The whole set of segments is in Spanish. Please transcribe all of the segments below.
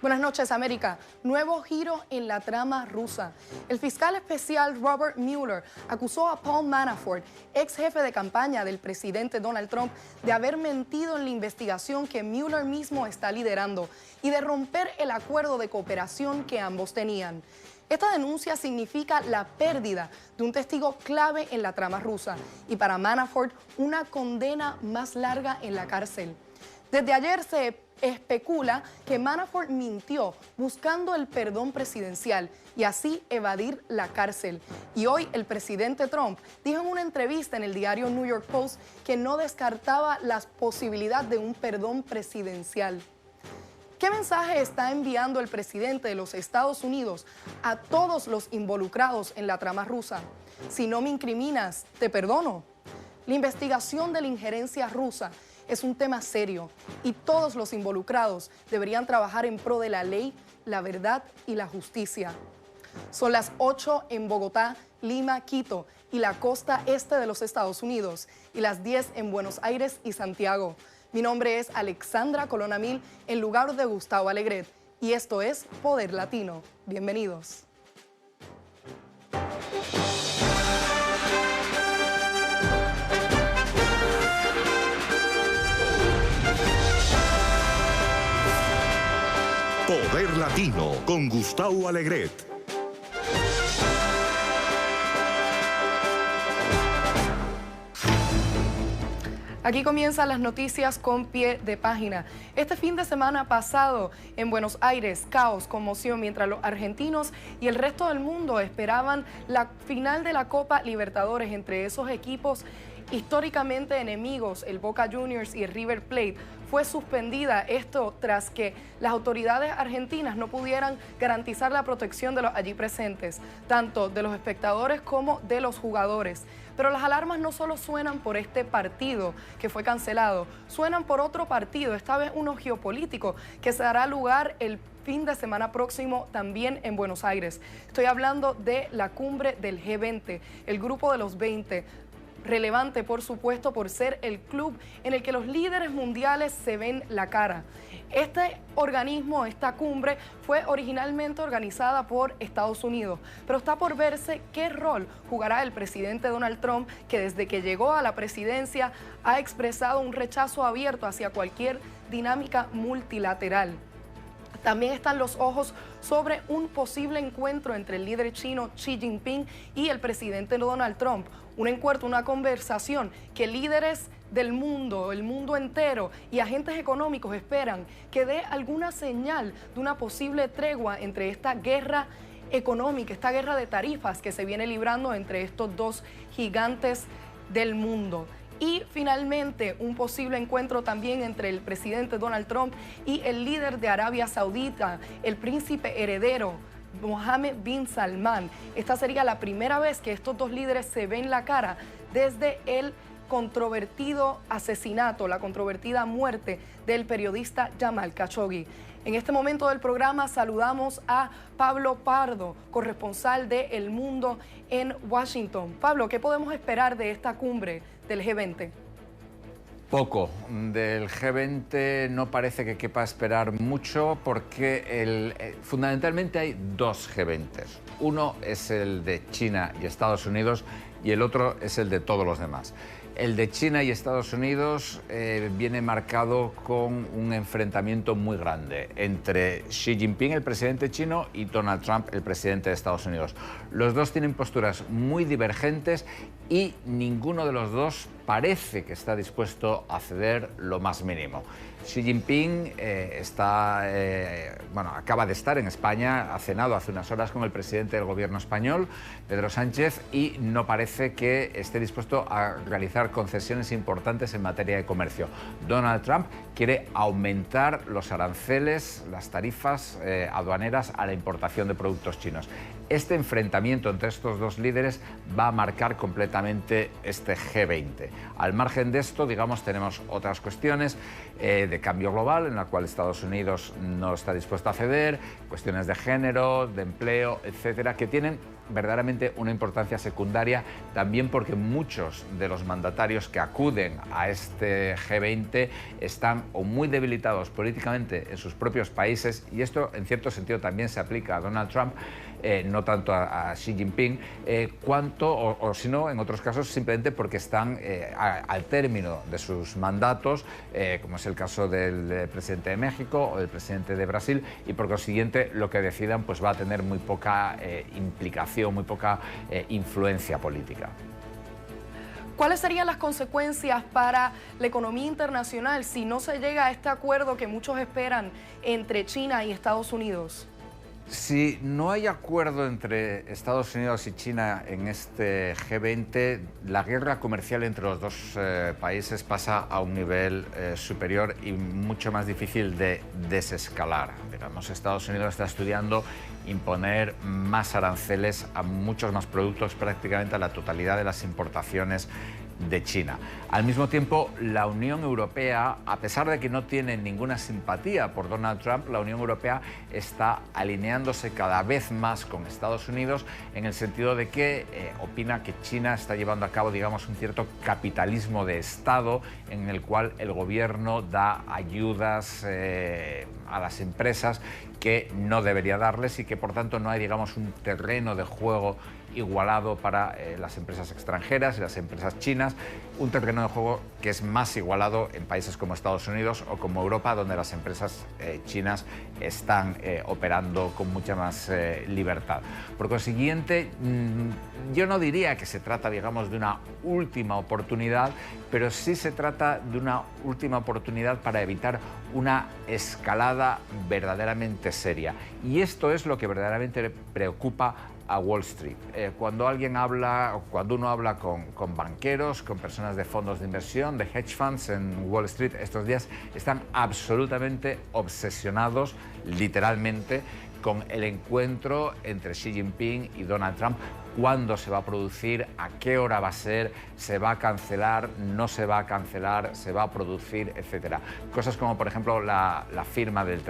Buenas noches, América. Nuevo giro en la trama rusa. El fiscal especial Robert Mueller acusó a Paul Manafort, ex jefe de campaña del presidente Donald Trump, de haber mentido en la investigación que Mueller mismo está liderando y de romper el acuerdo de cooperación que ambos tenían. Esta denuncia significa la pérdida de un testigo clave en la trama rusa y para Manafort una condena más larga en la cárcel. Desde ayer se especula que Manafort mintió buscando el perdón presidencial y así evadir la cárcel. Y hoy el presidente Trump dijo en una entrevista en el diario New York Post que no descartaba la posibilidad de un perdón presidencial. ¿Qué mensaje está enviando el presidente de los Estados Unidos a todos los involucrados en la trama rusa? Si no me incriminas, te perdono. La investigación de la injerencia rusa es un tema serio y todos los involucrados deberían trabajar en pro de la ley, la verdad y la justicia. Son las 8 en Bogotá, Lima, Quito y la costa este de los Estados Unidos y las 10 en Buenos Aires y Santiago. Mi nombre es Alexandra Colonamil, en lugar de Gustavo Alegret, y esto es Poder Latino. Bienvenidos. Poder Latino con Gustavo Alegret. Aquí comienzan las noticias con pie de página. Este fin de semana pasado en Buenos Aires, caos, conmoción, mientras los argentinos y el resto del mundo esperaban la final de la Copa Libertadores entre esos equipos históricamente enemigos, el Boca Juniors y el River Plate. Fue suspendida esto tras que las autoridades argentinas no pudieran garantizar la protección de los allí presentes, tanto de los espectadores como de los jugadores. Pero las alarmas no solo suenan por este partido que fue cancelado, suenan por otro partido, esta vez uno geopolítico, que se dará lugar el fin de semana próximo también en Buenos Aires. Estoy hablando de la cumbre del G20, el grupo de los 20, relevante por supuesto por ser el club en el que los líderes mundiales se ven la cara. Este organismo, esta cumbre, fue originalmente organizada por Estados Unidos, pero está por verse qué rol jugará el presidente Donald Trump, que desde que llegó a la presidencia ha expresado un rechazo abierto hacia cualquier dinámica multilateral. También están los ojos sobre un posible encuentro entre el líder chino Xi Jinping y el presidente Donald Trump. Un encuentro, una conversación que líderes del mundo, el mundo entero y agentes económicos esperan que dé alguna señal de una posible tregua entre esta guerra económica, esta guerra de tarifas que se viene librando entre estos dos gigantes del mundo. Y finalmente un posible encuentro también entre el presidente Donald Trump y el líder de Arabia Saudita, el príncipe heredero Mohammed bin Salman. Esta sería la primera vez que estos dos líderes se ven la cara desde el controvertido asesinato, la controvertida muerte del periodista Jamal Khashoggi. En este momento del programa saludamos a Pablo Pardo, corresponsal de El Mundo en Washington. Pablo, ¿qué podemos esperar de esta cumbre del G20? Poco. Del G20 no parece que quepa esperar mucho porque fundamentalmente hay dos G20. Uno es el de China y Estados Unidos y el otro es el de todos los demás. El de China y Estados Unidos viene marcado con un enfrentamiento muy grande entre Xi Jinping, el presidente chino, y Donald Trump, el presidente de Estados Unidos. Los dos tienen posturas muy divergentes y ninguno de los dos parece que está dispuesto a ceder lo más mínimo. Xi Jinping acaba de estar en España, ha cenado hace unas horas con el presidente del gobierno español, Pedro Sánchez, y no parece que esté dispuesto a realizar concesiones importantes en materia de comercio. Donald Trump quiere aumentar los aranceles, las tarifas aduaneras a la importación de productos chinos. Este enfrentamiento entre estos dos líderes va a marcar completamente este G20. Al margen de esto, digamos, tenemos otras cuestiones de cambio global en la cual Estados Unidos no está dispuesto a ceder, cuestiones de género, de empleo, etcétera, que tienen verdaderamente una importancia secundaria, también porque muchos de los mandatarios que acuden a este G20 están o muy debilitados políticamente en sus propios países, y esto en cierto sentido también se aplica a Donald Trump, no tanto a Xi Jinping, o si no, en otros casos, simplemente porque están al término de sus mandatos, como es el caso del presidente de México o del presidente de Brasil, y por consiguiente lo que decidan pues va a tener muy poca implicación, muy poca influencia política. ¿Cuáles serían las consecuencias para la economía internacional si no se llega a este acuerdo que muchos esperan entre China y Estados Unidos? Si no hay acuerdo entre Estados Unidos y China en este G20, la guerra comercial entre los dos países pasa a un nivel superior y mucho más difícil de desescalar. Digamos, Estados Unidos está estudiando imponer más aranceles a muchos más productos, prácticamente a la totalidad de las importaciones de China. Al mismo tiempo, la Unión Europea, a pesar de que no tiene ninguna simpatía por Donald Trump, la Unión Europea está alineándose cada vez más con Estados Unidos en el sentido de que opina que China está llevando a cabo, digamos, un cierto capitalismo de Estado en el cual el gobierno da ayudas a las empresas que no debería darles y que por tanto no hay, digamos, un terreno de juego igualado para las empresas extranjeras y las empresas chinas, un terreno de juego que es más igualado en países como Estados Unidos o como Europa, donde las empresas chinas están operando con mucha más libertad. Por consiguiente, yo no diría que se trata, digamos, de una última oportunidad, pero sí se trata de una última oportunidad para evitar una escalada verdaderamente seria. Y esto es lo que verdaderamente preocupa a Wall Street. Cuando uno habla con banqueros, con personas de fondos de inversión, de hedge funds en Wall Street, estos días están absolutamente obsesionados, literalmente, con el encuentro entre Xi Jinping y Donald Trump. ¿Cuándo se va a producir? ¿A qué hora va a ser? ¿Se va a cancelar? ¿No se va a cancelar? ¿Se va a producir? Etcétera. Cosas como, por ejemplo, la firma del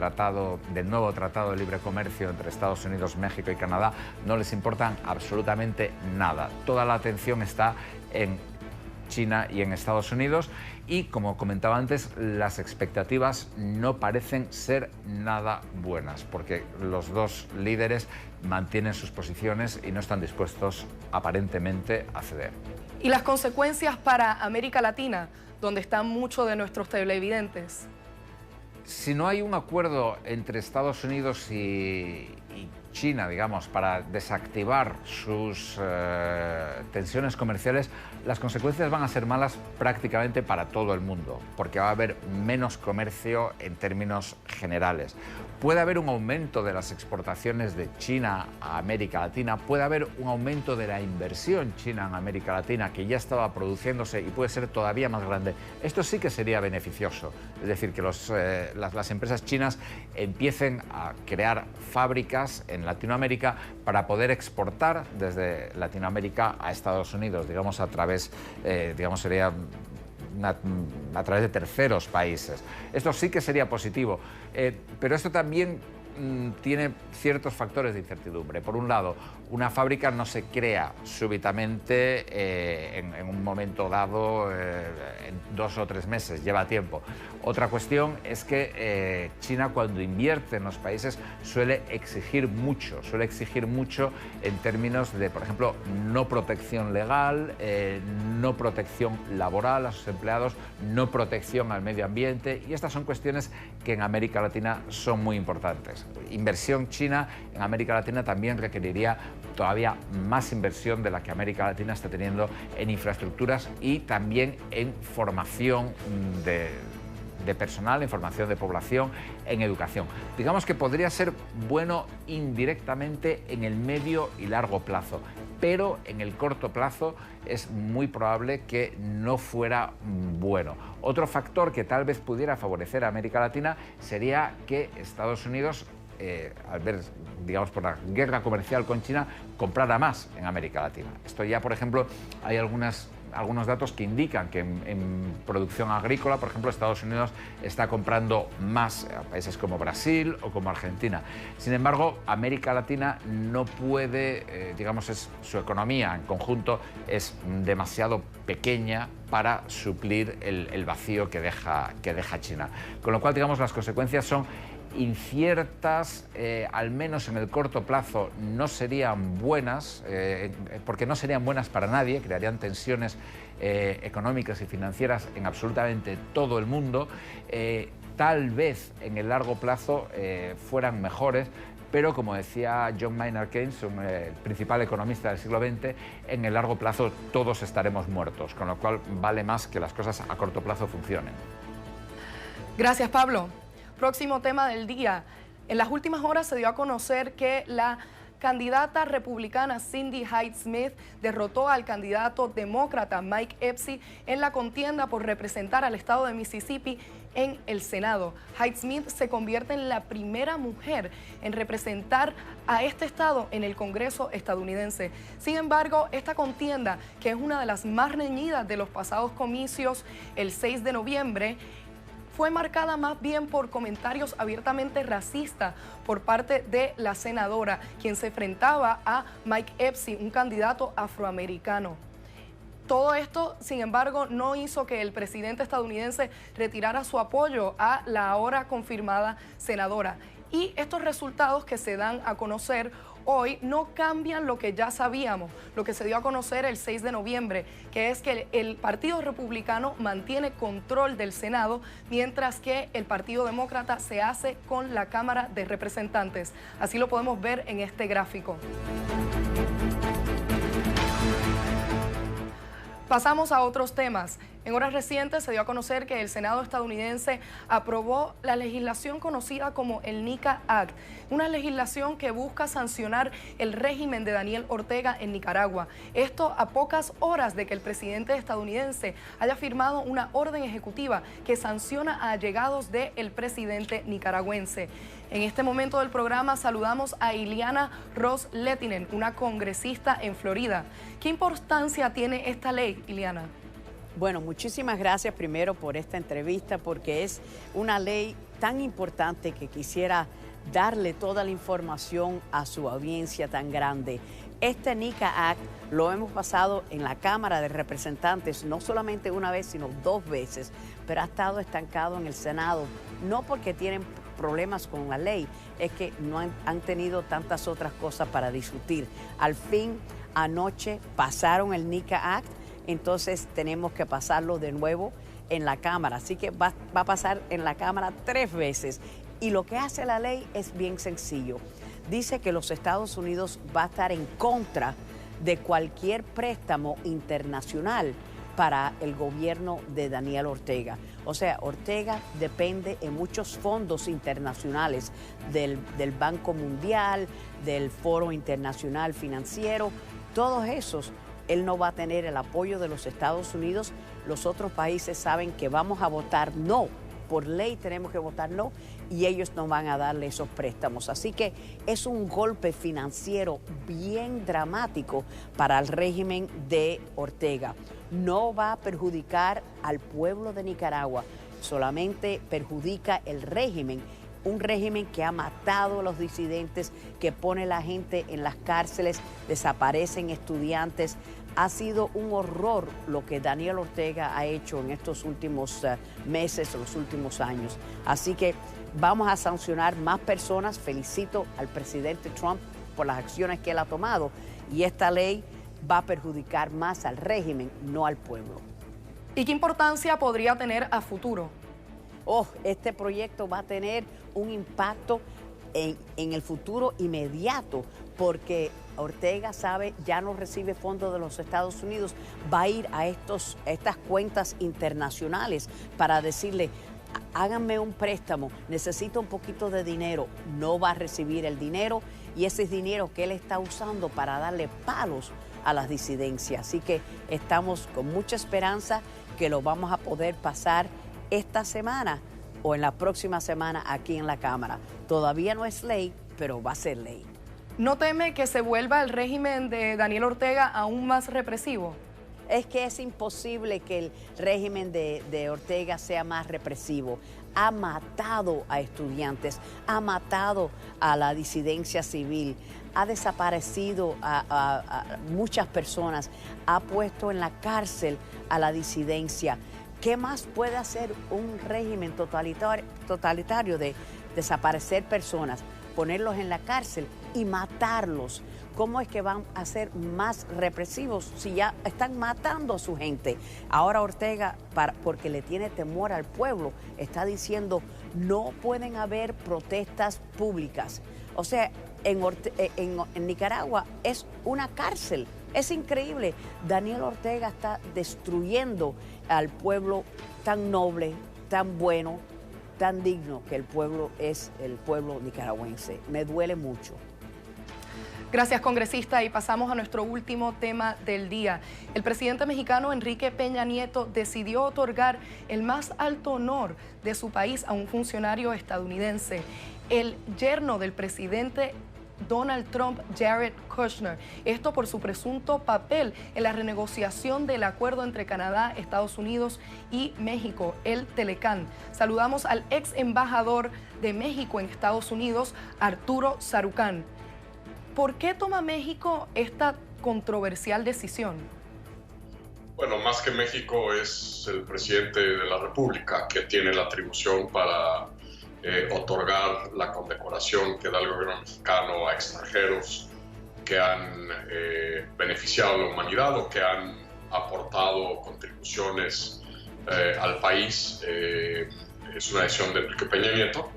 nuevo Tratado de Libre Comercio entre Estados Unidos, México y Canadá no les importan absolutamente nada. Toda la atención está en China y en Estados Unidos y, como comentaba antes, las expectativas no parecen ser nada buenas porque los dos líderes mantienen sus posiciones y no están dispuestos aparentemente a ceder. ¿Y las consecuencias para América Latina, donde están muchos de nuestros televidentes? Si no hay un acuerdo entre Estados Unidos y China, digamos, para desactivar sus tensiones comerciales, las consecuencias van a ser malas prácticamente para todo el mundo, porque va a haber menos comercio en términos generales. Puede haber un aumento de las exportaciones de China a América Latina, puede haber un aumento de la inversión china en América Latina, que ya estaba produciéndose y puede ser todavía más grande. Esto sí que sería beneficioso, es decir, que las empresas chinas empiecen a crear fábricas en Latinoamérica para poder exportar desde Latinoamérica a Estados Unidos, digamos, a través, sería a través de terceros países. Esto sí que sería positivo, pero esto también tiene ciertos factores de incertidumbre. Por un lado, una fábrica no se crea súbitamente en un momento dado, en 2 o 3 meses, lleva tiempo. Otra cuestión es que China, cuando invierte en los países, suele exigir mucho en términos de, por ejemplo, no protección legal, no protección laboral a sus empleados, no protección al medio ambiente, y estas son cuestiones que en América Latina son muy importantes. Inversión china en América Latina también requeriría todavía más inversión de la que América Latina está teniendo en infraestructuras y también en formación de personal, en formación de población, en educación. Digamos que podría ser bueno indirectamente en el medio y largo plazo, pero en el corto plazo es muy probable que no fuera bueno. Otro factor que tal vez pudiera favorecer a América Latina sería que Estados Unidos, al ver, digamos, por la guerra comercial con China, comprara más en América Latina. Esto ya, por ejemplo, hay algunos datos que indican que en producción agrícola, por ejemplo, Estados Unidos está comprando más a países como Brasil o como Argentina. Sin embargo, América Latina no puede, digamos, su economía en conjunto es demasiado pequeña para suplir el vacío que deja China. Con lo cual, digamos, las consecuencias son inciertas, al menos en el corto plazo no serían buenas, porque no serían buenas para nadie, crearían tensiones económicas y financieras en absolutamente todo el mundo. Tal vez en el largo plazo fueran mejores, pero como decía John Maynard Keynes, el principal economista del siglo XX, en el largo plazo todos estaremos muertos, con lo cual vale más que las cosas a corto plazo funcionen. Gracias, Pablo. Próximo tema del día. En las últimas horas se dio a conocer que la candidata republicana Cindy Hyde-Smith derrotó al candidato demócrata Mike Epps en la contienda por representar al estado de Mississippi en el Senado. Hyde-Smith se convierte en la primera mujer en representar a este estado en el Congreso estadounidense. Sin embargo, esta contienda, que es una de las más reñidas de los pasados comicios el 6 de noviembre, fue marcada más bien por comentarios abiertamente racistas por parte de la senadora, quien se enfrentaba a Mike Epps, un candidato afroamericano. Todo esto, sin embargo, no hizo que el presidente estadounidense retirara su apoyo a la ahora confirmada senadora. Y estos resultados que se dan a conocer hoy no cambian lo que ya sabíamos, lo que se dio a conocer el 6 de noviembre, que es que el Partido Republicano mantiene control del Senado, mientras que el Partido Demócrata se hace con la Cámara de Representantes. Así lo podemos ver en este gráfico. Pasamos a otros temas. En horas recientes se dio a conocer que el Senado estadounidense aprobó la legislación conocida como el NICA Act, una legislación que busca sancionar el régimen de Daniel Ortega en Nicaragua. Esto a pocas horas de que el presidente estadounidense haya firmado una orden ejecutiva que sanciona a allegados del presidente nicaragüense. En este momento del programa saludamos a Ileana Ros-Lehtinen, una congresista en Florida. ¿Qué importancia tiene esta ley, Ileana? Bueno, muchísimas gracias primero por esta entrevista, porque es una ley tan importante que quisiera darle toda la información a su audiencia tan grande. Este NICA Act lo hemos pasado en la Cámara de Representantes no solamente una vez, sino 2 veces, pero ha estado estancado en el Senado, no porque tienen problemas con la ley, es que no han tenido tantas otras cosas para discutir. Al fin, anoche pasaron el NICA Act, entonces tenemos que pasarlo de nuevo en la Cámara. Así que va a pasar en la Cámara 3 veces. Y lo que hace la ley es bien sencillo. Dice que los Estados Unidos va a estar en contra de cualquier préstamo internacional para el gobierno de Daniel Ortega. O sea, Ortega depende en muchos fondos internacionales del Banco Mundial, del Foro Internacional Financiero, todos esos. Él no va a tener el apoyo de los Estados Unidos. Los otros países saben que vamos a votar no. Por ley tenemos que votar no y ellos no van a darle esos préstamos. Así que es un golpe financiero bien dramático para el régimen de Ortega. No va a perjudicar al pueblo de Nicaragua, solamente perjudica el régimen. Un régimen que ha matado a los disidentes, que pone a la gente en las cárceles, desaparecen estudiantes. Ha sido un horror lo que Daniel Ortega ha hecho en estos últimos meses, los últimos años. Así que vamos a sancionar más personas. Felicito al presidente Trump por las acciones que él ha tomado. Y esta ley va a perjudicar más al régimen, no al pueblo. ¿Y qué importancia podría tener a futuro? Este proyecto va a tener un impacto en el futuro inmediato, porque Ortega sabe, ya no recibe fondos de los Estados Unidos, va a ir a estas cuentas internacionales para decirle, háganme un préstamo, necesito un poquito de dinero. No va a recibir el dinero, y ese es dinero que él está usando para darle palos a las disidencias. Así que estamos con mucha esperanza que lo vamos a poder pasar esta semana o en la próxima semana aquí en la Cámara. Todavía no es ley, pero va a ser ley. ¿No teme que se vuelva el régimen de Daniel Ortega aún más represivo? Es que es imposible que el régimen de Ortega sea más represivo. Ha matado a estudiantes, ha matado a la disidencia civil, ha desaparecido a muchas personas, ha puesto en la cárcel a la disidencia. ¿Qué más puede hacer un régimen totalitario de desaparecer personas, ponerlos en la cárcel y matarlos? ¿Cómo es que van a ser más represivos si ya están matando a su gente? Ahora Ortega, porque le tiene temor al pueblo, está diciendo no pueden haber protestas públicas. O sea, en Nicaragua es una cárcel. Es increíble. Daniel Ortega está destruyendo al pueblo tan noble, tan bueno, tan digno que el pueblo es el pueblo nicaragüense. Me duele mucho. Gracias, congresista. Y pasamos a nuestro último tema del día. El presidente mexicano Enrique Peña Nieto decidió otorgar el más alto honor de su país a un funcionario estadounidense, el yerno del presidente Donald Trump, Jared Kushner. Esto por su presunto papel en la renegociación del acuerdo entre Canadá, Estados Unidos y México, el Telecán. Saludamos al ex embajador de México en Estados Unidos, Arturo Sarucán. ¿Por qué toma México esta controversial decisión? Bueno, más que México es el presidente de la República que tiene la atribución para otorgar la condecoración que da el gobierno mexicano a extranjeros que han beneficiado a la humanidad o que han aportado contribuciones al país. Es una decisión de Enrique Peña Nieto,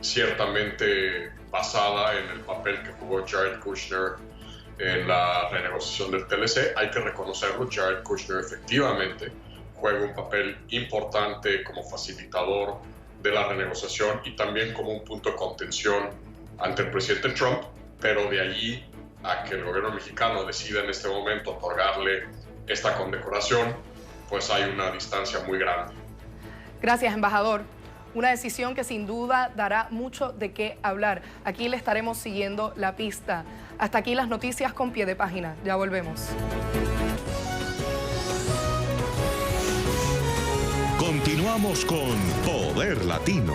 ciertamente basada en el papel que jugó Jared Kushner en la renegociación del TLC. Hay que reconocerlo, Jared Kushner efectivamente juega un papel importante como facilitador de la renegociación y también como un punto de contención ante el presidente Trump, pero de allí a que el gobierno mexicano decida en este momento otorgarle esta condecoración, pues hay una distancia muy grande. Gracias, embajador. Una decisión que sin duda dará mucho de qué hablar. Aquí le estaremos siguiendo la pista. Hasta aquí las noticias con pie de página. Ya volvemos. Continuamos con Poder Latino.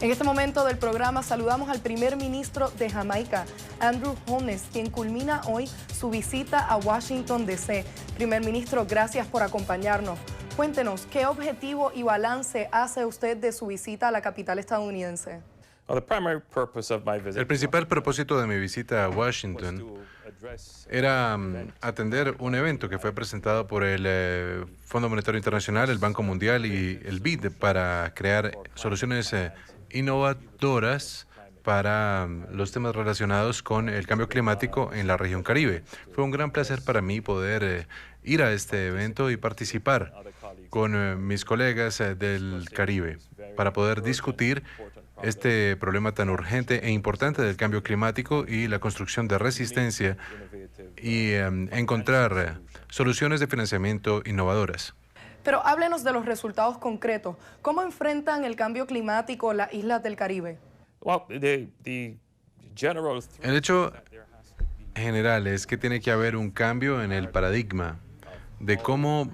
En este momento del programa saludamos al primer ministro de Jamaica, Andrew Holness, quien culmina hoy su visita a Washington, D.C. Primer ministro, gracias por acompañarnos. Cuéntenos, ¿qué objetivo y balance hace usted de su visita a la capital estadounidense? El principal propósito de mi visita a Washington era atender un evento que fue presentado por el Fondo Monetario Internacional, el Banco Mundial y el BID para crear soluciones innovadoras para los temas relacionados con el cambio climático en la región Caribe. Fue un gran placer para mí poder ir a este evento y participar con mis colegas del Caribe para poder discutir este problema tan urgente e importante del cambio climático y la construcción de resistencia y encontrar soluciones de financiamiento innovadoras. Pero háblenos de los resultados concretos. ¿Cómo enfrentan el cambio climático las islas del Caribe? El hecho general es que tiene que haber un cambio en el paradigma de cómo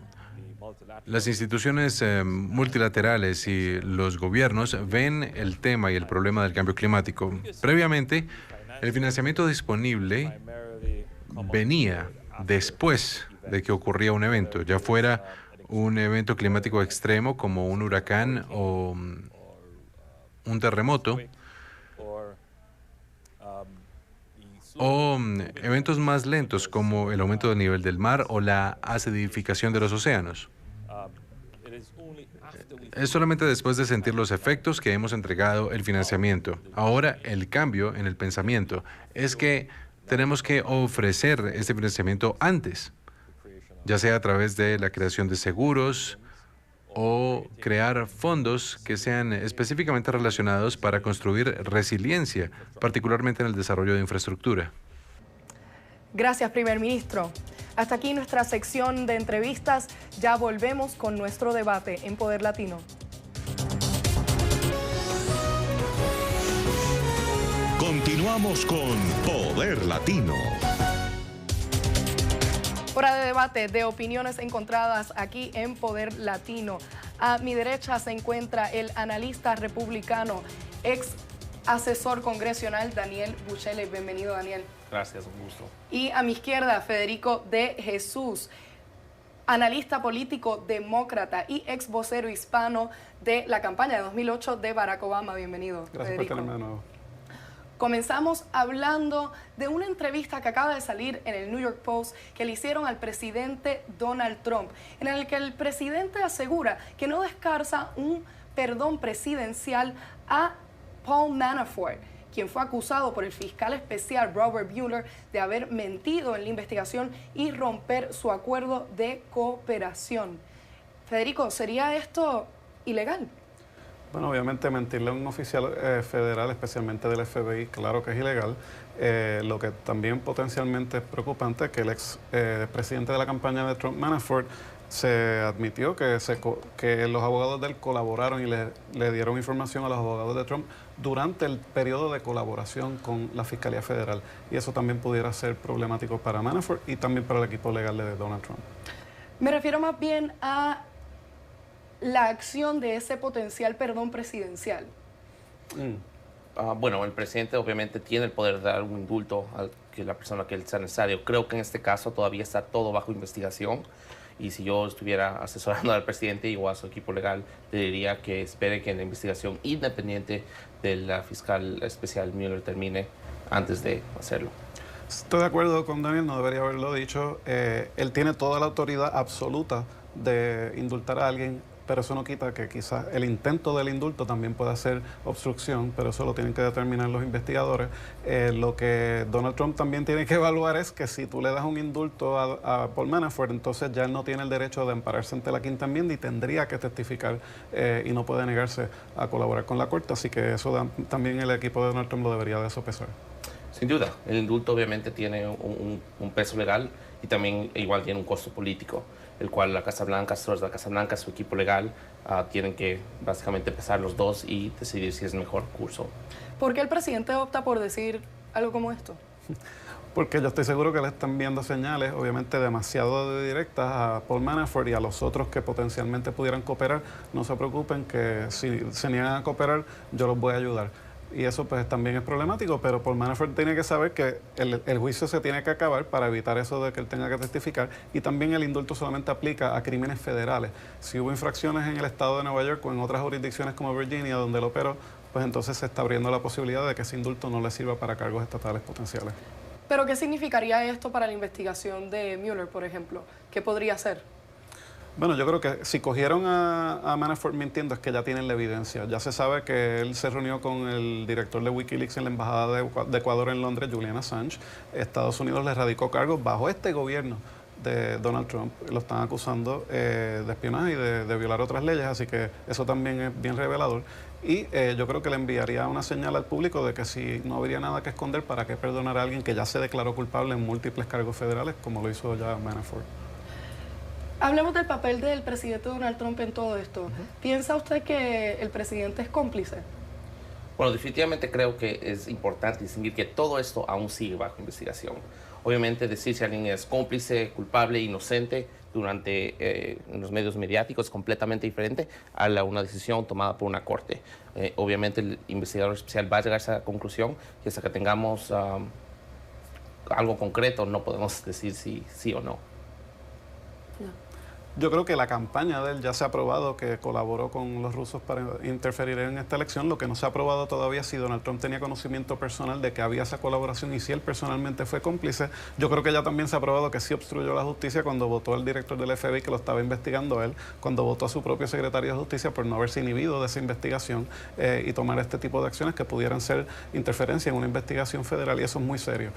las instituciones multilaterales y los gobiernos ven el tema y el problema del cambio climático. Previamente, el financiamiento disponible venía después de que ocurría un evento, ya fuera un evento climático extremo como un huracán o un terremoto, o eventos más lentos como el aumento del nivel del mar o la acidificación de los océanos. Es solamente después de sentir los efectos que hemos entregado el financiamiento. Ahora, el cambio en el pensamiento es que tenemos que ofrecer este financiamiento antes, ya sea a través de la creación de seguros o crear fondos que sean específicamente relacionados para construir resiliencia, particularmente en el desarrollo de infraestructura. Gracias, primer ministro. Hasta aquí nuestra sección de entrevistas. Ya volvemos con nuestro debate en Poder Latino. Continuamos con Poder Latino. Hora de debate, de opiniones encontradas aquí en Poder Latino. A mi derecha se encuentra el analista republicano, ex asesor congresional Daniel Buchele. Bienvenido, Daniel. Gracias, un gusto. Y a mi izquierda, Federico de Jesús, analista político demócrata y ex vocero hispano de la campaña de 2008 de Barack Obama. Bienvenido, Gracias Federico. por tenerme de nuevo. Comenzamos hablando de una entrevista que acaba de salir en el New York Post que le hicieron al presidente Donald Trump, en el que el presidente asegura que no descarta un perdón presidencial a Paul Manafort, quien fue acusado por el fiscal especial Robert Mueller de haber mentido en la investigación y romper su acuerdo de cooperación. Federico, ¿sería esto ilegal? Bueno, obviamente mentirle a un oficial federal, especialmente del FBI, claro que es ilegal. Lo que también potencialmente es preocupante es que el ex presidente de la campaña de Trump, Manafort, se admitió que los abogados de él colaboraron y le dieron información a los abogados de Trump durante el periodo de colaboración con la Fiscalía Federal. Y eso también pudiera ser problemático para Manafort y también para el equipo legal de Donald Trump. Me refiero más bien a la acción de ese potencial perdón presidencial. Bueno, el presidente obviamente tiene el poder de dar un indulto a la persona que sea necesario. Creo que en este caso todavía está todo bajo investigación y si yo estuviera asesorando al presidente o a su equipo legal, le diría que espere que la investigación independiente de la fiscal especial Mueller termine antes de hacerlo. Estoy de acuerdo con Daniel, no debería haberlo dicho. Él tiene toda la autoridad absoluta de indultar a alguien, pero eso no quita que quizás el intento del indulto también pueda ser obstrucción, pero eso lo tienen que determinar los investigadores. Lo que Donald Trump también tiene que evaluar es que si tú le das un indulto a Paul Manafort, entonces ya él no tiene el derecho de ampararse ante la Quinta Enmienda y tendría que testificar y no puede negarse a colaborar con la Corte, así que eso también el equipo de Donald Trump lo debería de sopesar. Sin duda, el indulto obviamente tiene un peso legal y también igual tiene un costo político, el cual la Casa Blanca, su equipo legal, tienen que básicamente pesar los dos y decidir si es el mejor curso. ¿Por qué el presidente opta por decir algo como esto? Porque yo estoy seguro que le están viendo señales, obviamente demasiado directas a Paul Manafort y a los otros que potencialmente pudieran cooperar. No se preocupen que si se niegan a cooperar, yo los voy a ayudar. Y eso pues también es problemático, pero Paul Manafort tiene que saber que el juicio se tiene que acabar para evitar eso de que él tenga que testificar, y también el indulto solamente aplica a crímenes federales. Si hubo infracciones en el estado de Nueva York o en otras jurisdicciones como Virginia, donde él operó, pues entonces se está abriendo la posibilidad de que ese indulto no le sirva para cargos estatales potenciales. ¿Pero qué significaría esto para la investigación de Mueller, por ejemplo? ¿Qué podría ser? Bueno, yo creo que si cogieron a Manafort mintiendo es que ya tienen la evidencia. Ya se sabe que él se reunió con el director de Wikileaks en la Embajada de Ecuador en Londres, Julian Assange. Estados Unidos le radicó cargos bajo este gobierno de Donald Trump. Lo están acusando de espionaje y de violar otras leyes, así que eso también es bien revelador. Y yo creo que le enviaría una señal al público de que si no habría nada que esconder, ¿para qué perdonar a alguien que ya se declaró culpable en múltiples cargos federales, como lo hizo ya Manafort? Hablemos del papel del presidente Donald Trump en todo esto. ¿Piensa usted que el presidente es cómplice? Bueno, definitivamente creo que es importante distinguir que todo esto aún sigue bajo investigación. Obviamente decir si alguien es cómplice, culpable, inocente en los medios mediáticos es completamente diferente a una decisión tomada por una corte. Obviamente el investigador especial va a llegar a esa conclusión y hasta que tengamos algo concreto no podemos decir si sí o no. Yo creo que la campaña de él ya se ha probado que colaboró con los rusos para interferir en esta elección. Lo que no se ha probado todavía es si Donald Trump tenía conocimiento personal de que había esa colaboración y si él personalmente fue cómplice. Yo creo que ya también se ha probado que sí obstruyó la justicia cuando votó al director del FBI, que lo estaba investigando él, cuando votó a su propio secretario de justicia por no haberse inhibido de esa investigación y tomar este tipo de acciones que pudieran ser interferencia en una investigación federal, y eso es muy serio.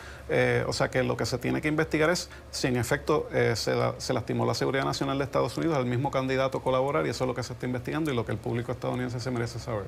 O sea que lo que se tiene que investigar es si en efecto se lastimó la seguridad nacional de Estados Unidos al mismo candidato colaborar, y eso es lo que se está investigando y lo que el público estadounidense se merece saber.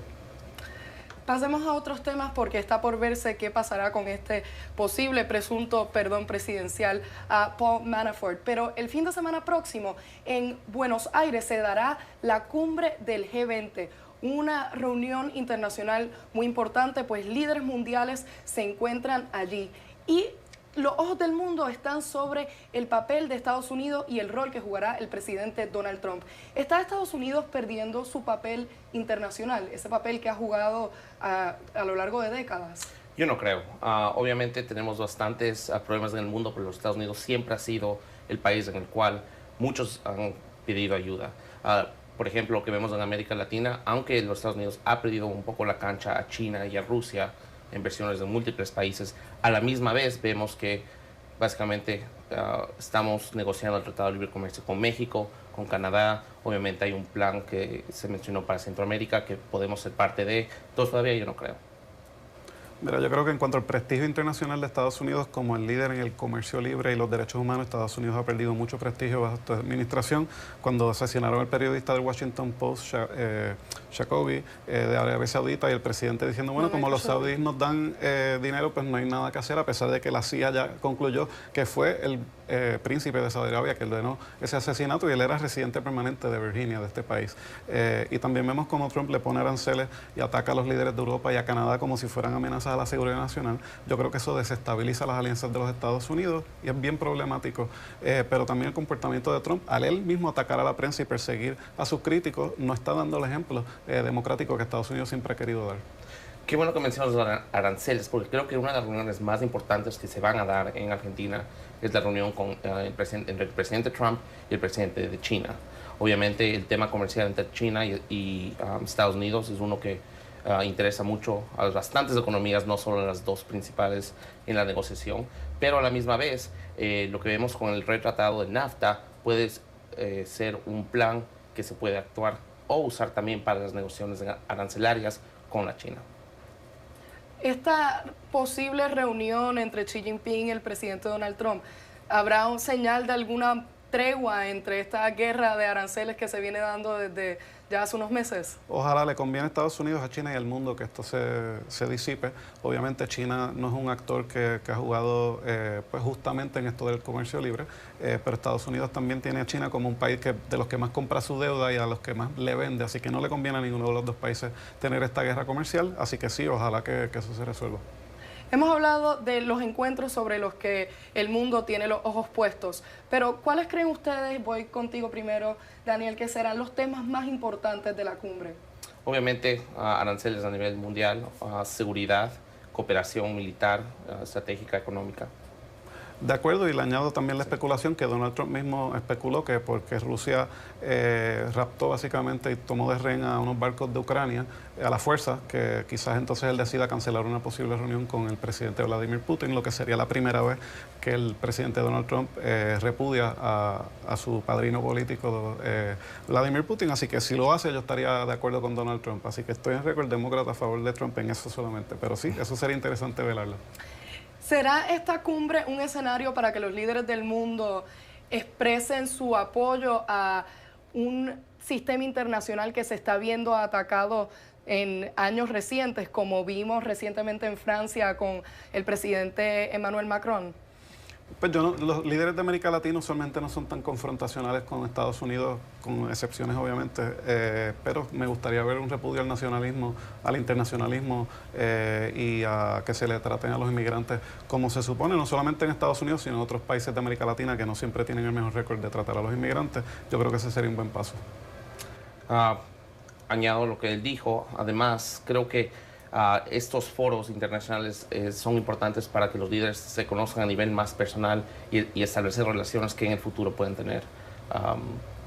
Pasemos a otros temas porque está por verse qué pasará con este posible presunto perdón presidencial a Paul Manafort. Pero el fin de semana próximo en Buenos Aires se dará la cumbre del G20, una reunión internacional muy importante, pues líderes mundiales se encuentran allí. Y los ojos del mundo están sobre el papel de Estados Unidos y el rol que jugará el presidente Donald Trump. ¿Está Estados Unidos perdiendo su papel internacional, ese papel que ha jugado a lo largo de décadas? Yo no creo. Obviamente tenemos bastantes problemas en el mundo, pero los Estados Unidos siempre ha sido el país en el cual muchos han pedido ayuda. Por ejemplo, lo que vemos en América Latina, aunque los Estados Unidos ha perdido un poco la cancha a China y a Rusia, inversiones de múltiples países, a la misma vez vemos que básicamente estamos negociando el Tratado de Libre Comercio con México, con Canadá. Obviamente hay un plan que se mencionó para Centroamérica que podemos ser parte de. Entonces todavía yo no creo. Mira, yo creo que en cuanto al prestigio internacional de Estados Unidos como el líder en el comercio libre y los derechos humanos, Estados Unidos ha perdido mucho prestigio bajo esta administración. Cuando asesinaron al periodista del Washington Post, Khashoggi, de Arabia Saudita, y el presidente diciendo, bueno, como los saudíes nos dan dinero, pues no hay nada que hacer, a pesar de que la CIA ya concluyó que fue el príncipe de Saudi Arabia que ordenó ese asesinato, y él era residente permanente de Virginia, de este país. Y también vemos cómo Trump le pone aranceles y ataca a los líderes de Europa y a Canadá como si fueran amenazas a la seguridad nacional. Yo creo que eso desestabiliza las alianzas de los Estados Unidos y es bien problemático. Pero también el comportamiento de Trump, al él mismo atacar a la prensa y perseguir a sus críticos, no está dando el ejemplo democrático que Estados Unidos siempre ha querido dar. Qué bueno que mencionas los aranceles, porque creo que una de las reuniones más importantes que se van a dar en Argentina es la reunión entre el presidente Trump y el presidente de China. Obviamente el tema comercial entre China y Estados Unidos es uno que interesa mucho a bastantes economías, no solo a las dos principales en la negociación, pero a la misma vez lo que vemos con el retratado de NAFTA puede ser un plan que se puede actuar o usar también para las negociaciones arancelarias con la China. Esta posible reunión entre Xi Jinping y el presidente Donald Trump, ¿habrá un señal de alguna tregua entre esta guerra de aranceles que se viene dando desde ya hace unos meses? Ojalá le conviene a Estados Unidos, a China y al mundo que esto se disipe. Obviamente China no es un actor que ha jugado pues justamente en esto del comercio libre, pero Estados Unidos también tiene a China como un país de los que más compra su deuda y a los que más le vende, así que no le conviene a ninguno de los dos países tener esta guerra comercial, así que sí, ojalá que eso se resuelva. Hemos hablado de los encuentros sobre los que el mundo tiene los ojos puestos, pero ¿cuáles creen ustedes, voy contigo primero, Daniel, que serán los temas más importantes de la cumbre? Obviamente aranceles a nivel mundial, seguridad, cooperación militar, estratégica, económica. De acuerdo, y le añado también la especulación que Donald Trump mismo especuló que porque Rusia raptó básicamente y tomó de rehén a unos barcos de Ucrania a la fuerza, que quizás entonces él decida cancelar una posible reunión con el presidente Vladimir Putin, lo que sería la primera vez que el presidente Donald Trump repudia a su padrino político Vladimir Putin. Así que si lo hace, yo estaría de acuerdo con Donald Trump. Así que estoy en récord demócrata a favor de Trump en eso solamente. Pero sí, eso sería interesante velarlo. ¿Será esta cumbre un escenario para que los líderes del mundo expresen su apoyo a un sistema internacional que se está viendo atacado en años recientes, como vimos recientemente en Francia con el presidente Emmanuel Macron? Pues los líderes de América Latina usualmente no son tan confrontacionales con Estados Unidos, con excepciones obviamente, pero me gustaría ver un repudio al nacionalismo, al internacionalismo y a que se le traten a los inmigrantes como se supone, no solamente en Estados Unidos, sino en otros países de América Latina que no siempre tienen el mejor récord de tratar a los inmigrantes. Yo creo que ese sería un buen paso. Añado lo que él dijo, además creo que estos foros internacionales son importantes para que los líderes se conozcan a nivel más personal y establecer relaciones que en el futuro pueden tener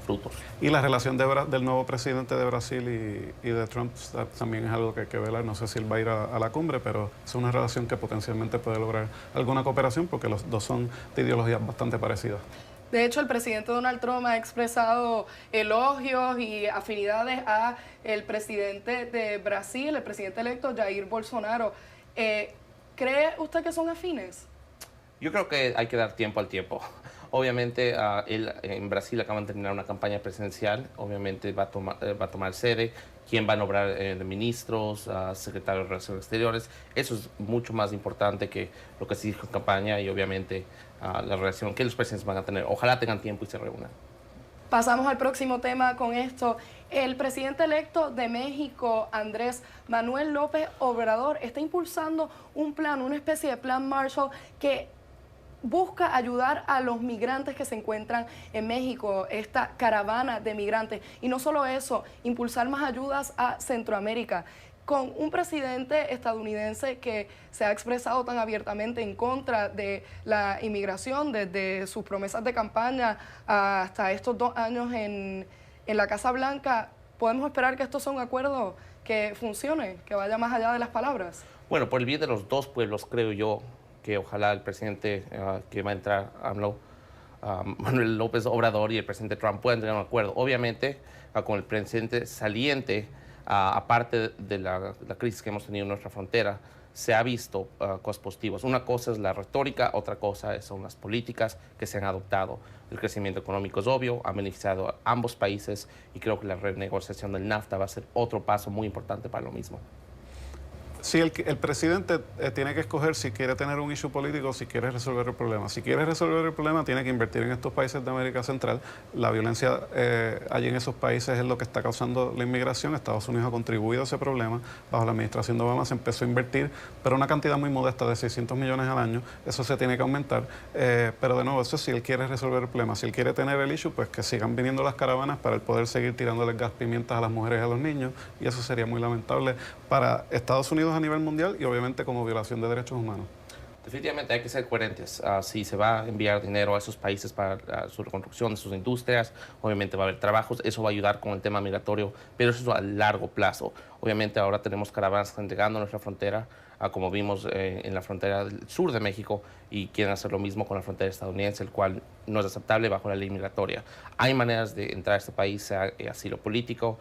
frutos. Y la relación del nuevo presidente de Brasil y de Trump también es algo que hay que velar. No sé si él va a ir a la cumbre, pero es una relación que potencialmente puede lograr alguna cooperación porque los dos son de ideologías bastante parecidas. De hecho, el presidente Donald Trump ha expresado elogios y afinidades a el presidente de Brasil, el presidente electo Jair Bolsonaro. ¿Cree usted que son afines? Yo creo que hay que dar tiempo al tiempo. Obviamente, él en Brasil acaban de terminar una campaña presidencial. Obviamente va a tomar sede. ¿Quién va a nombrar ministros, secretarios de Relaciones Exteriores? Eso es mucho más importante que lo que se dijo en campaña y obviamente la relación que los presidentes van a tener. Ojalá tengan tiempo y se reúnan. Pasamos al próximo tema con esto. El presidente electo de México, Andrés Manuel López Obrador, está impulsando un plan, una especie de plan Marshall que busca ayudar a los migrantes que se encuentran en México, esta caravana de migrantes. Y no solo eso, impulsar más ayudas a Centroamérica. Con un presidente estadounidense que se ha expresado tan abiertamente en contra de la inmigración, desde sus promesas de campaña hasta estos 2 años en la Casa Blanca, ¿podemos esperar que estos son acuerdos que funcionen, que vaya más allá de las palabras? Bueno, por el bien de los dos pueblos, creo yo que ojalá el presidente que va a entrar, Manuel López Obrador, y el presidente Trump puedan tener un acuerdo. Obviamente, con el presidente saliente, aparte de la crisis que hemos tenido en nuestra frontera, se ha visto cosas positivas. Una cosa es la retórica, otra cosa son las políticas que se han adoptado. El crecimiento económico es obvio, ha beneficiado a ambos países y creo que la renegociación del NAFTA va a ser otro paso muy importante para lo mismo. Sí, el presidente tiene que escoger si quiere tener un issue político o si quiere resolver el problema. Si quiere resolver el problema, tiene que invertir en estos países de América Central. La violencia allí en esos países es lo que está causando la inmigración. Estados Unidos ha contribuido a ese problema. Bajo la administración de Obama se empezó a invertir, pero una cantidad muy modesta de 600 millones al año. Eso se tiene que aumentar. Pero de nuevo, eso si él quiere resolver el problema. Si él quiere tener el issue, pues que sigan viniendo las caravanas para él poder seguir tirándole gas pimientas a las mujeres y a los niños. Y eso sería muy lamentable para Estados Unidos a nivel mundial y obviamente como violación de derechos humanos. Definitivamente hay que ser coherentes. Si se va a enviar dinero a esos países para su reconstrucción de sus industrias, obviamente va a haber trabajos, eso va a ayudar con el tema migratorio, pero eso es a largo plazo. Obviamente ahora tenemos caravanas que están llegando a nuestra frontera, como vimos en la frontera del sur de México, y quieren hacer lo mismo con la frontera estadounidense, el cual no es aceptable bajo la ley migratoria. Hay maneras de entrar a este país, sea asilo político,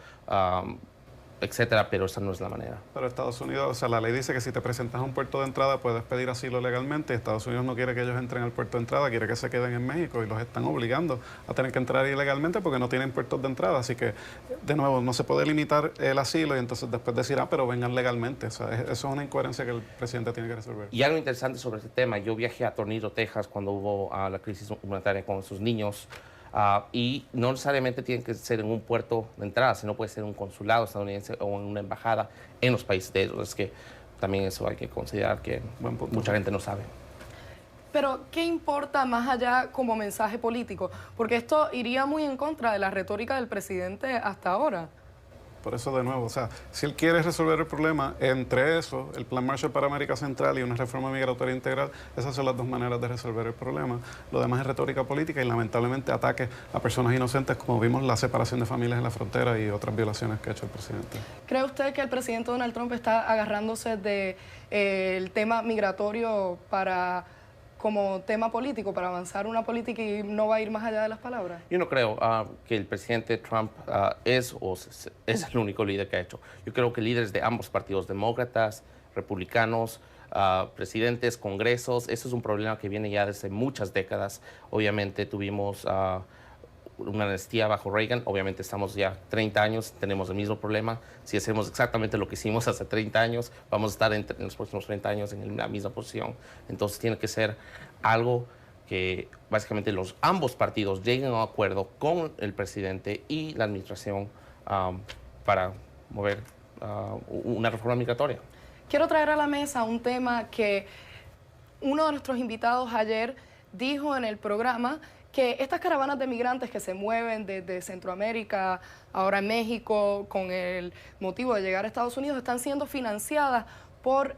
etcétera, pero esa no es la manera. Pero Estados Unidos, o sea, la ley dice que si te presentas a un puerto de entrada puedes pedir asilo legalmente. Estados Unidos no quiere que ellos entren al puerto de entrada, quiere que se queden en México y los están obligando a tener que entrar ilegalmente porque no tienen puertos de entrada. Así que, de nuevo, no se puede limitar el asilo y entonces después decir, pero vengan legalmente. O sea, eso es una incoherencia que el presidente tiene que resolver. Y algo interesante sobre este tema, yo viajé a Tornillo, Texas, cuando hubo la crisis humanitaria con sus niños. Y no necesariamente tiene que ser en un puerto de entrada, sino puede ser en un consulado estadounidense o en una embajada en los países de ellos. Es que también eso hay que considerar que mucha gente no sabe. Pero, ¿qué importa más allá como mensaje político? Porque esto iría muy en contra de la retórica del presidente hasta ahora. Por eso, de nuevo, o sea, si él quiere resolver el problema, entre eso, el Plan Marshall para América Central y una reforma migratoria integral, esas son las dos maneras de resolver el problema. Lo demás es retórica política y, lamentablemente, ataques a personas inocentes, como vimos la separación de familias en la frontera y otras violaciones que ha hecho el presidente. ¿Cree usted que el presidente Donald Trump está agarrándose del tema migratorio como tema político, para avanzar una política y no va a ir más allá de las palabras? Yo no creo que el presidente Trump es el único líder que ha hecho. Yo creo que líderes de ambos partidos, demócratas, republicanos, presidentes, congresos, eso es un problema que viene ya desde muchas décadas. Obviamente tuvimos una amnistía bajo Reagan, obviamente estamos ya 30 años, tenemos el mismo problema. Si hacemos exactamente lo que hicimos hace 30 años, vamos a estar en los próximos 30 años en la misma posición. Entonces tiene que ser algo que básicamente ambos partidos lleguen a un acuerdo con el presidente y la administración para mover una reforma migratoria. Quiero traer a la mesa un tema que uno de nuestros invitados ayer dijo en el programa, que estas caravanas de migrantes que se mueven desde Centroamérica, ahora en México, con el motivo de llegar a Estados Unidos, están siendo financiadas por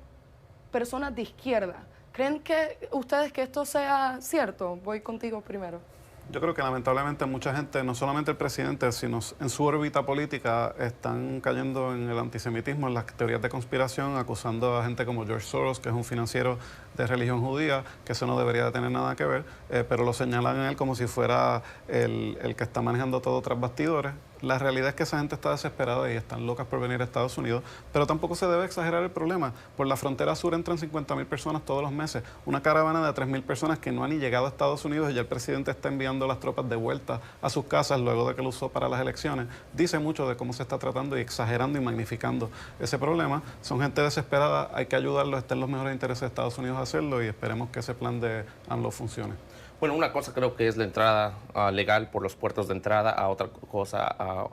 personas de izquierda. ¿Creen que ustedes que esto sea cierto? Voy contigo primero. Yo creo que lamentablemente mucha gente, no solamente el presidente, sino en su órbita política, están cayendo en el antisemitismo, en las teorías de conspiración, acusando a gente como George Soros, que es un financiero de religión judía, que eso no debería de tener nada que ver, pero lo señalan a él como si fuera el que está manejando todo tras bastidores. La realidad es que esa gente está desesperada y están locas por venir a Estados Unidos, pero tampoco se debe exagerar el problema. Por la frontera sur entran 50.000 personas todos los meses, una caravana de 3.000 personas que no han ni llegado a Estados Unidos y ya el presidente está enviando las tropas de vuelta a sus casas luego de que lo usó para las elecciones. Dice mucho de cómo se está tratando y exagerando y magnificando ese problema. Son gente desesperada, hay que ayudarlos, está en los mejores intereses de Estados Unidos hacerlo y esperemos que ese plan de AMLO funcione. Bueno, una cosa creo que es la entrada legal por los puertos de entrada, a otra cosa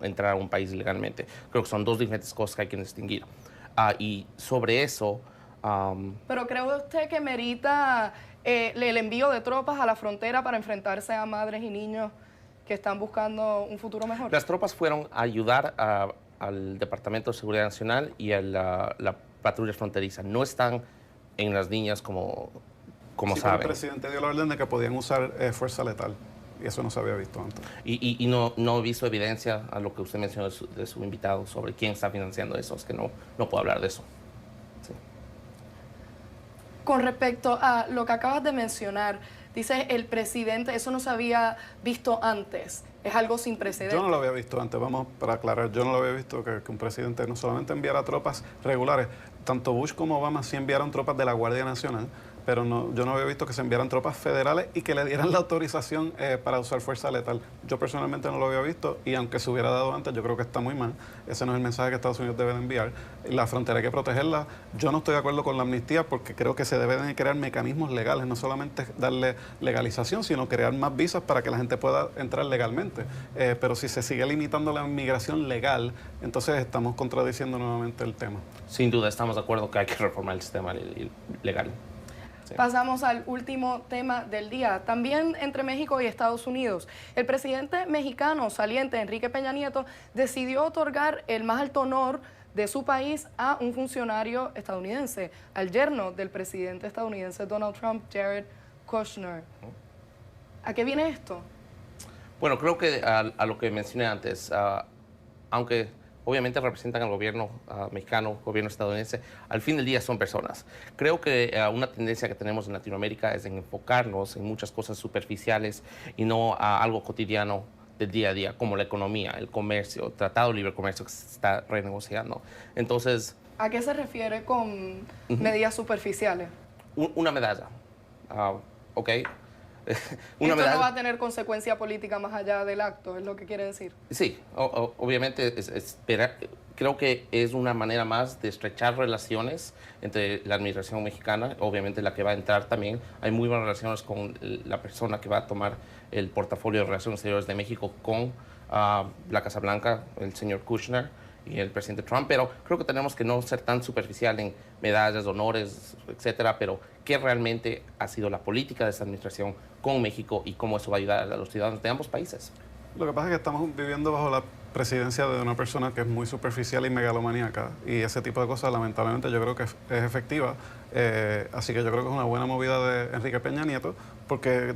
entrar a un país legalmente. Creo que son dos diferentes cosas que hay que distinguir. Y sobre eso, ¿Pero cree usted que merita el envío de tropas a la frontera para enfrentarse a madres y niños que están buscando un futuro mejor? Las tropas fueron a ayudar al Departamento de Seguridad Nacional y a la patrulla fronteriza. No están en las niñas como Sí, saben. el presidente dio la orden de que podían usar fuerza letal. Y eso no se había visto antes. Y no he visto evidencia a lo que usted mencionó de su invitado sobre quién está financiando eso. Es que no puedo hablar de eso. Sí. Con respecto a lo que acabas de mencionar, dice el presidente, eso no se había visto antes, es algo sin precedentes. Yo no lo había visto antes, vamos para aclarar, yo no lo había visto que un presidente no solamente enviara tropas regulares, tanto Bush como Obama sí enviaron tropas de la Guardia Nacional, pero yo no había visto que se enviaran tropas federales y que le dieran la autorización para usar fuerza letal. Yo personalmente no lo había visto y aunque se hubiera dado antes, yo creo que está muy mal. Ese no es el mensaje que Estados Unidos debe de enviar. La frontera hay que protegerla. Yo no estoy de acuerdo con la amnistía porque creo que se deben crear mecanismos legales, no solamente darle legalización, sino crear más visas para que la gente pueda entrar legalmente. Pero si se sigue limitando la inmigración legal, entonces estamos contradiciendo nuevamente el tema. Sin duda, estamos de acuerdo que hay que reformar el sistema legal. Sí. Pasamos al último tema del día. También entre México y Estados Unidos, el presidente mexicano saliente, Enrique Peña Nieto, decidió otorgar el más alto honor de su país a un funcionario estadounidense, al yerno del presidente estadounidense Donald Trump, Jared Kushner. ¿A qué viene esto? Bueno, creo que a lo que mencioné antes, aunque obviamente representan al gobierno mexicano, gobierno estadounidense, al fin del día son personas. Creo que una tendencia que tenemos en Latinoamérica es en enfocarnos en muchas cosas superficiales y no a algo cotidiano del día a día, como la economía, el comercio, el tratado de libre comercio que se está renegociando. Entonces... ¿A qué se refiere con medidas superficiales? Una medalla, ¿ok? Esto no va a tener consecuencia política más allá del acto, es lo que quiere decir. Sí, obviamente creo que es una manera más de estrechar relaciones entre la administración mexicana, obviamente la que va a entrar también. Hay muy buenas relaciones con la persona que va a tomar el portafolio de Relaciones Exteriores de México con la Casa Blanca, el señor Kushner y el presidente Trump, pero creo que tenemos que no ser tan superficial en medallas, honores, etcétera, pero qué realmente ha sido la política de esta administración con México y cómo eso va a ayudar a los ciudadanos de ambos países. Lo que pasa es que estamos viviendo bajo la presidencia de una persona que es muy superficial y megalomaníaca, y ese tipo de cosas lamentablemente yo creo que es efectiva, así que yo creo que es una buena movida de Enrique Peña Nieto, porque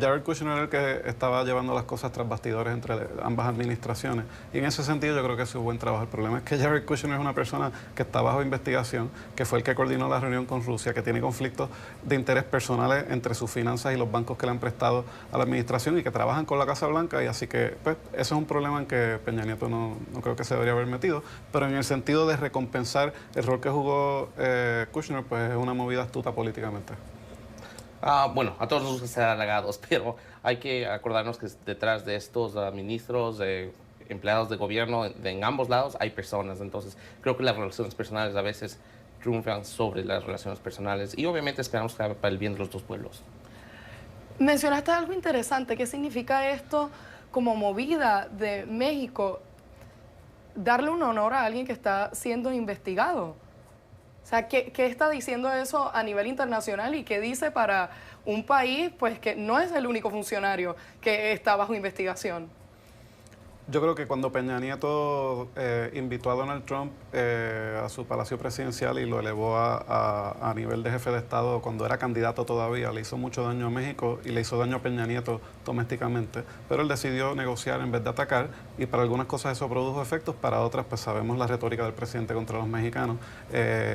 Jared Kushner era el que estaba llevando las cosas tras bastidores entre ambas administraciones, y en ese sentido yo creo que es un buen trabajo. El problema es que Jared Kushner es una persona que está bajo investigación, que fue el que coordinó la reunión con Rusia, que tiene conflictos de interés personales entre sus finanzas y los bancos que le han prestado a la administración y que trabajan con la Casa Blanca, y así que pues eso es un problema en que Peña Nieto no creo que se debería haber metido, pero en el sentido de recompensar el rol que jugó Kushner, pues es una movida astuta políticamente. Bueno, a todos nos gusta ser halagados, pero hay que acordarnos que detrás de estos ministros, empleados de gobierno, en ambos lados hay personas. Entonces, creo que las relaciones personales a veces triunfan sobre las relaciones personales y obviamente esperamos que haga para el bien de los dos pueblos. Mencionaste algo interesante. ¿Qué significa esto como movida de México? Darle un honor a alguien que está siendo investigado. O sea, ¿qué está diciendo eso a nivel internacional y qué dice para un país pues que no es el único funcionario que está bajo investigación? Yo creo que cuando Peña Nieto invitó a Donald Trump a su palacio presidencial y lo elevó a nivel de jefe de Estado cuando era candidato todavía, le hizo mucho daño a México y le hizo daño a Peña Nieto domésticamente, pero él decidió negociar en vez de atacar, y para algunas cosas eso produjo efectos, para otras pues sabemos la retórica del presidente contra los mexicanos,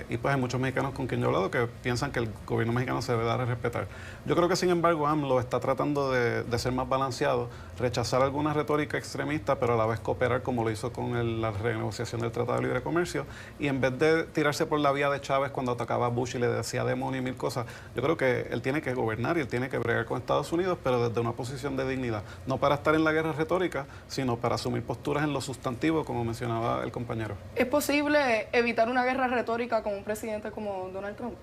y pues hay muchos mexicanos con quien yo he hablado que piensan que el gobierno mexicano se debe dar a respetar. Yo creo que sin embargo AMLO está tratando de ser más balanceado, rechazar alguna retórica extremista, pero a la vez cooperar como lo hizo con la renegociación del Tratado de Libre Comercio, y en vez de tirarse por la vía de Chávez cuando atacaba a Bush y le decía demonio y mil cosas, yo creo que él tiene que gobernar y él tiene que bregar con Estados Unidos, pero desde una posición de dignidad, no para estar en la guerra retórica, sino para asumir posturas en lo sustantivo, como mencionaba el compañero. ¿Es posible evitar una guerra retórica con un presidente como Donald Trump?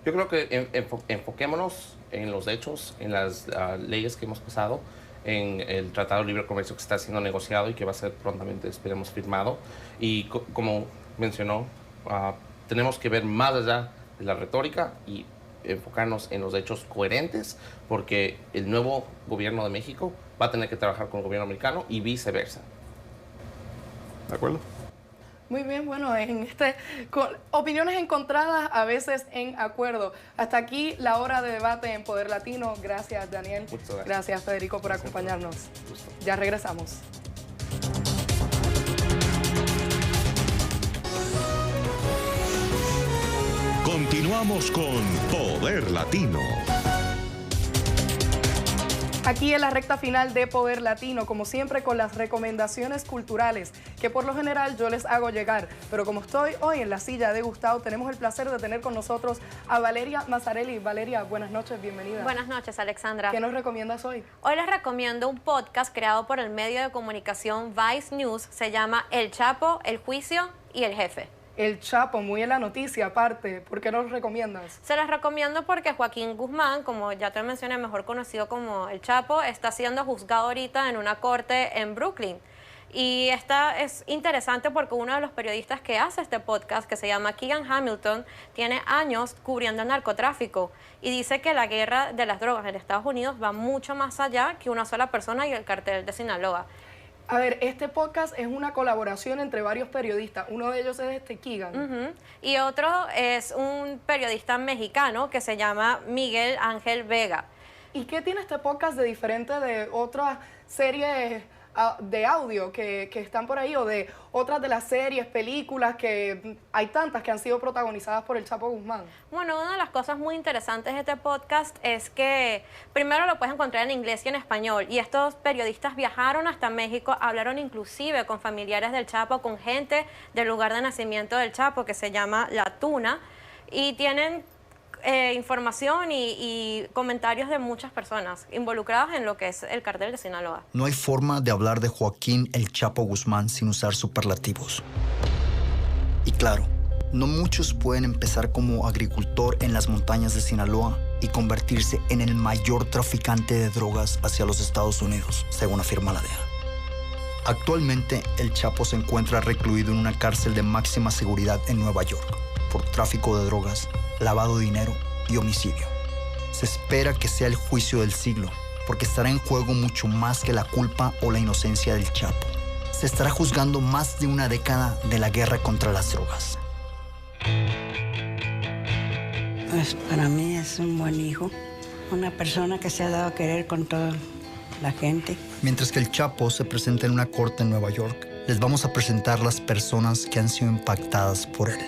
Yo creo que enfoquémonos en los hechos, en las leyes que hemos pasado, en el Tratado de Libre Comercio que está siendo negociado y que va a ser prontamente, esperemos, firmado. Y como mencionó, tenemos que ver más allá de la retórica y enfocarnos en los hechos coherentes, porque el nuevo gobierno de México va a tener que trabajar con el gobierno americano y viceversa. ¿De acuerdo? Muy bien, bueno, opiniones encontradas, a veces en acuerdo. Hasta aquí la hora de debate en Poder Latino. Gracias, Daniel. Muchas gracias. Gracias, Federico, por acompañarnos. Ya regresamos. Continuamos con Poder Latino. Aquí en la recta final de Poder Latino, como siempre, con las recomendaciones culturales que por lo general yo les hago llegar. Pero como estoy hoy en la silla de Gustavo, tenemos el placer de tener con nosotros a Valeria Mazzarelli. Valeria, buenas noches, bienvenida. Buenas noches, Alexandra. ¿Qué nos recomiendas hoy? Hoy les recomiendo un podcast creado por el medio de comunicación Vice News. Se llama El Chapo, El Juicio y El Jefe. El Chapo, muy en la noticia aparte. ¿Por qué nos recomiendas? Se les recomiendo porque Joaquín Guzmán, como ya te mencioné, mejor conocido como El Chapo, está siendo juzgado ahorita en una corte en Brooklyn. Y esta es interesante porque uno de los periodistas que hace este podcast, que se llama Keegan Hamilton, tiene años cubriendo el narcotráfico y dice que la guerra de las drogas en Estados Unidos va mucho más allá que una sola persona y el cartel de Sinaloa. A ver, este podcast es una colaboración entre varios periodistas. Uno de ellos es Keegan. Y otro es un periodista mexicano que se llama Miguel Ángel Vega. ¿Y qué tiene este podcast de diferente de otras series de audio que están por ahí, o de otras de las series, películas, que hay tantas que han sido protagonizadas por el Chapo Guzmán? Bueno, una de las cosas muy interesantes de este podcast es que primero lo puedes encontrar en inglés y en español, y estos periodistas viajaron hasta México, hablaron inclusive con familiares del Chapo, con gente del lugar de nacimiento del Chapo, que se llama La Tuna, y tienen información y comentarios de muchas personas involucradas en lo que es el cartel de Sinaloa. No hay forma de hablar de Joaquín El Chapo Guzmán sin usar superlativos. Y claro, no muchos pueden empezar como agricultor en las montañas de Sinaloa y convertirse en el mayor traficante de drogas hacia los Estados Unidos, según afirma la DEA. Actualmente, El Chapo se encuentra recluido en una cárcel de máxima seguridad en Nueva York por tráfico de drogas, lavado de dinero y homicidio. Se espera que sea el juicio del siglo, porque estará en juego mucho más que la culpa o la inocencia del Chapo. Se estará juzgando más de una década de la guerra contra las drogas. Pues para mí es un buen hijo, una persona que se ha dado a querer con toda la gente. Mientras que el Chapo se presenta en una corte en Nueva York, les vamos a presentar las personas que han sido impactadas por él,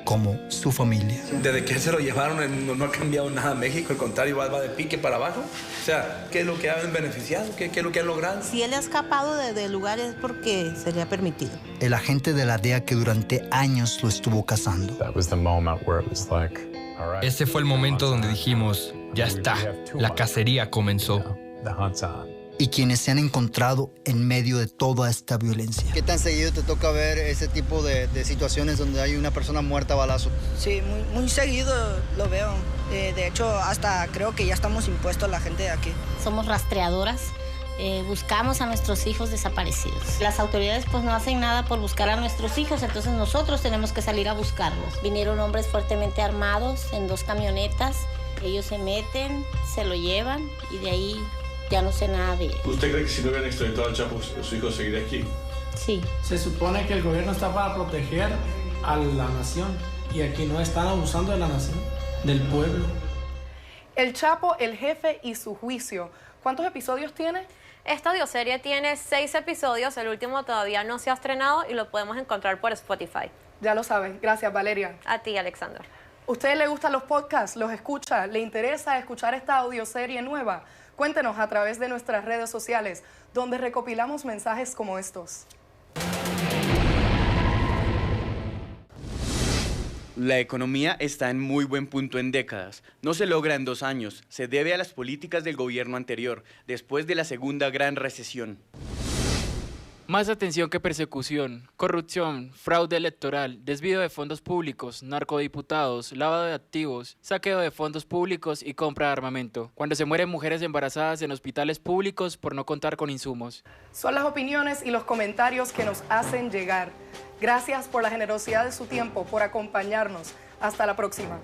como su familia. Desde que se lo llevaron no ha cambiado nada en México, al contrario, va de pique para abajo. O sea, ¿qué es lo que han beneficiado? ¿Qué es lo que han logrado? Si él ha escapado de lugares es porque se le ha permitido. El agente de la DEA que durante años lo estuvo cazando. Ese fue el momento donde dijimos, ya está, la cacería comenzó. Y quienes se han encontrado en medio de toda esta violencia. ¿Qué tan seguido te toca ver ese tipo de situaciones donde hay una persona muerta a balazo? Sí, muy seguido lo veo. De hecho, hasta creo que ya estamos impuestos a la gente de aquí. Somos rastreadoras. Buscamos a nuestros hijos desaparecidos. Las autoridades pues no hacen nada por buscar a nuestros hijos, entonces nosotros tenemos que salir a buscarlos. Vinieron hombres fuertemente armados en 2 camionetas. Ellos se meten, se lo llevan y de ahí ya no sé nada de él. ¿Usted cree que si no hubieran extraditado al Chapo, su hijo seguiría aquí? Sí. Se supone que el gobierno está para proteger a la nación y aquí no están abusando de la nación, del pueblo. El Chapo, el Jefe y su juicio. ¿Cuántos episodios tiene? Esta audioserie tiene 6 episodios, el último todavía no se ha estrenado y lo podemos encontrar por Spotify. Ya lo saben. Gracias, Valeria. A ti, Alexandra. ¿A usted le gustan los podcasts? ¿Los escucha? ¿Le interesa escuchar esta audioserie nueva? Cuéntenos a través de nuestras redes sociales, donde recopilamos mensajes como estos. La economía está en muy buen punto en décadas. No se logra en 2 años. Se debe a las políticas del gobierno anterior, después de la segunda gran recesión. Más atención que persecución, corrupción, fraude electoral, desvío de fondos públicos, narcodiputados, lavado de activos, saqueo de fondos públicos y compra de armamento. Cuando se mueren mujeres embarazadas en hospitales públicos por no contar con insumos. Son las opiniones y los comentarios que nos hacen llegar. Gracias por la generosidad de su tiempo, por acompañarnos. Hasta la próxima.